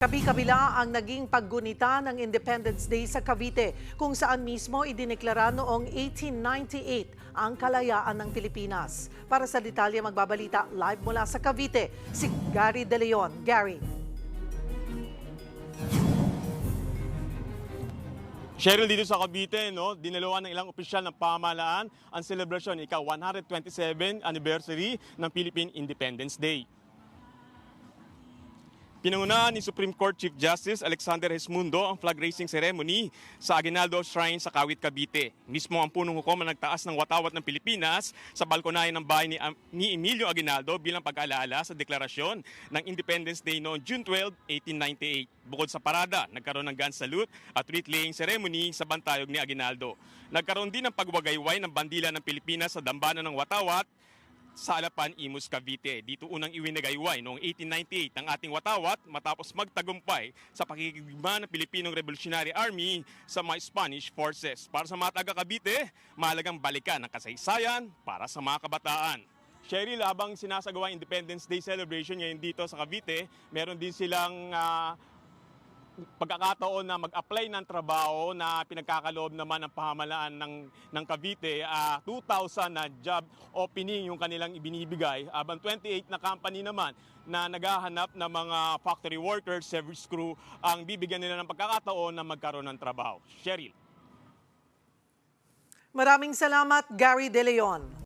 Kabi-kabila ang naging paggunita ng Independence Day sa Cavite, kung saan mismo idineklara noong 1898 ang kalayaan ng Pilipinas. Para sa detalye, magbabalita live mula sa Cavite, si Gary De Leon. Gary. Cheryl, dito sa Cavite, dinaluhan ng ilang opisyal ng pamahalaan ang selebrasyon ika-127 anniversary ng Philippine Independence Day. Pinangunahan ni Supreme Court Chief Justice Alexander Gesmundo ang flag raising ceremony sa Aguinaldo Shrine sa Kawit, Cavite. Mismo ang punong hukom ang nagtaas ng watawat ng Pilipinas sa balkonahe ng bahay ni Emilio Aguinaldo bilang pag-alala sa deklarasyon ng Independence Day noong June 12, 1898. Bukod sa parada, nagkaroon ng gun salute at wreath-laying ceremony sa bantayog ni Aguinaldo. Nagkaroon din ng pagwagayway ng bandila ng Pilipinas sa dambana ng watawat sa Alapan, Imus, Cavite. Dito unang iwinagayway noong 1898 ang ating watawat matapos magtagumpay sa pakikigma ng Pilipinong Revolutionary Army sa mga Spanish forces. Para sa mga taga-Cavite, mahalagang balikan ang kasaysayan para sa mga kabataan. Cheryl, habang sinasagawa Independence Day celebration ngayon dito sa Cavite, meron din silang pagkakataon na mag-apply ng trabaho na pinagkakaloob naman ng pamahalaan ng Cavite. 2,000 na job opening yung kanilang ibinibigay. Habang 28 na company naman na naghahanap ng mga factory workers, service crew, ang bibigyan nila ng pagkakataon na magkaroon ng trabaho. Cheryl. Maraming salamat, Gary De Leon.